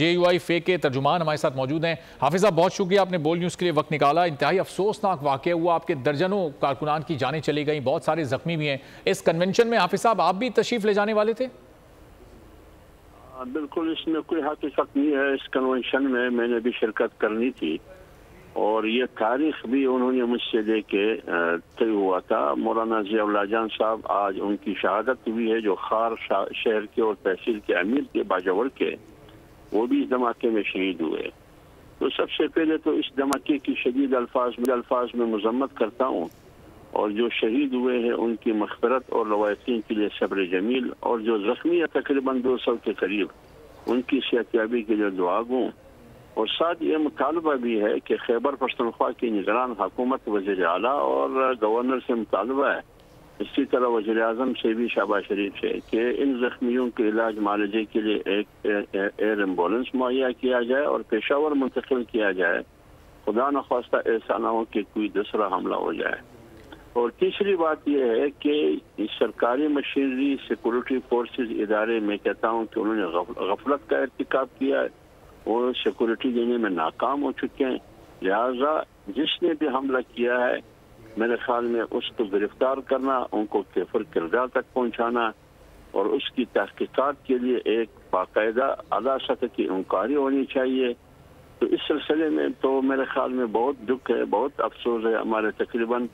JUI fake کے ترجمان ہمارے ساتھ موجود ہیں۔ حافظ صاحب بہت شکریہ، آپ نے بول نیوز کے لیے وقت نکالا۔ انتہائی افسوسناک واقعہ ہوا، آپ کے درجنوں کارکنان کی جانیں چلی گئیں، بہت سارے زخمی بھی ہیں۔ اس کنونشن میں حافظ صاحب آپ بھی تشریف لے جانے والے تھے؟ بالکل، اس میں کوئی حقیقت نہیں ہے۔ اس کنونشن میں نے بھی شرکت کرنی تھی اور یہ تاریخ بھی انہوں نے مجھ سے لے کے طے ہوا تھا۔ مولانا ضیاء اللہ جان صاحب آج ان کی شہادت ہوئی ہے، جو خار شہر کے اور تحصیل کے امیر کے باجوڑ کے، وہ بھی اس دھماکے میں شہید ہوئے۔ تو سب سے پہلے تو اس دھماکے کی شدید الفاظ میں مذمت کرتا ہوں، اور جو شہید ہوئے ہیں ان کی مغفرت اور روایتین کے لیے صبر جمیل، اور جو زخمی ہے تقریباً 200 کے قریب، ان کی صحتیابی کے لیے دعا گوں۔ اور ساتھ یہ مطالبہ بھی ہے کہ خیبر پختونخوا کی نگران حکومت، وزیر اعلیٰ اور گورنر سے مطالبہ ہے، اسی طرح وزیر اعظم سے بھی، شہباز شریف سے، کہ ان زخمیوں کے علاج معالجے کے لیے ایک ایئر ایمبولینس مہیا کیا جائے اور پشاور منتقل کیا جائے۔ خدا نخواستہ ایسا نہ ہو کہ کوئی دوسرا حملہ ہو جائے۔ اور تیسری بات یہ ہے کہ سرکاری مشینری، سیکورٹی فورسز ادارے، میں کہتا ہوں کہ انہوں نے غفلت کا ارتکاب کیا ہے، وہ سیکورٹی دینے میں ناکام ہو چکے ہیں۔ لہذا جس نے بھی حملہ کیا ہے، میرے خیال میں اس کو گرفتار کرنا، ان کو کیفر کردار تک پہنچانا، اور اس کی تحقیقات کے لیے ایک باقاعدہ اعلیٰ سطح کی انکوائری ہونی چاہیے۔ تو اس سلسلے میں تو میرے خیال میں بہت دکھ ہے، بہت افسوس ہے۔ ہمارے تقریباً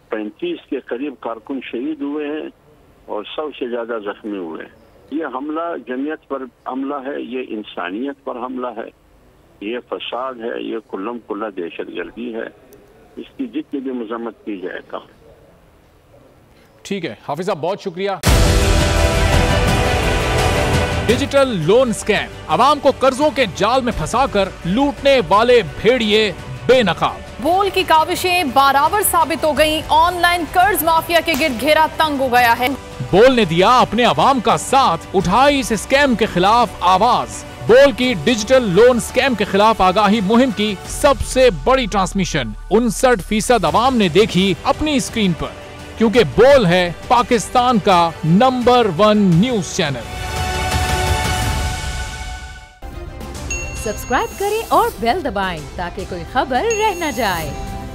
35 کے قریب کارکن شہید ہوئے ہیں اور 100 سے زیادہ زخمی ہوئے ہیں۔ یہ حملہ جمعیت پر حملہ ہے، یہ انسانیت پر حملہ ہے، یہ فساد ہے، یہ کلم کلا دہشت گردی ہے۔ اس کی جتنی بھی مذمت کی جائے گا۔ ٹھیک ہے حافظ صاحب، بہت شکریہ۔ ڈیجیٹل لون سکیم، عوام کو قرضوں کے جال میں پھنسا کر لوٹنے والے بھیڑیے بے نقاب۔ بول کی کاوشیں بارآور ثابت ہو گئیں، آن لائن قرض مافیا کے گرد گھیرا تنگ ہو گیا ہے۔ بول نے دیا اپنے عوام کا ساتھ، اٹھائی اس اسکیم کے خلاف آواز۔ بول کی ڈیجیٹل لون سکیم کے خلاف آگاہی مہم کی سب سے بڑی ٹرانسمیشن 59% عوام نے دیکھی اپنی اسکرین پر، کیونکہ بول ہے پاکستان کا نمبر 1 نیوز چینل۔ سبسکرائب کریں اور بیل دبائیں تاکہ کوئی خبر رہ نہ جائے۔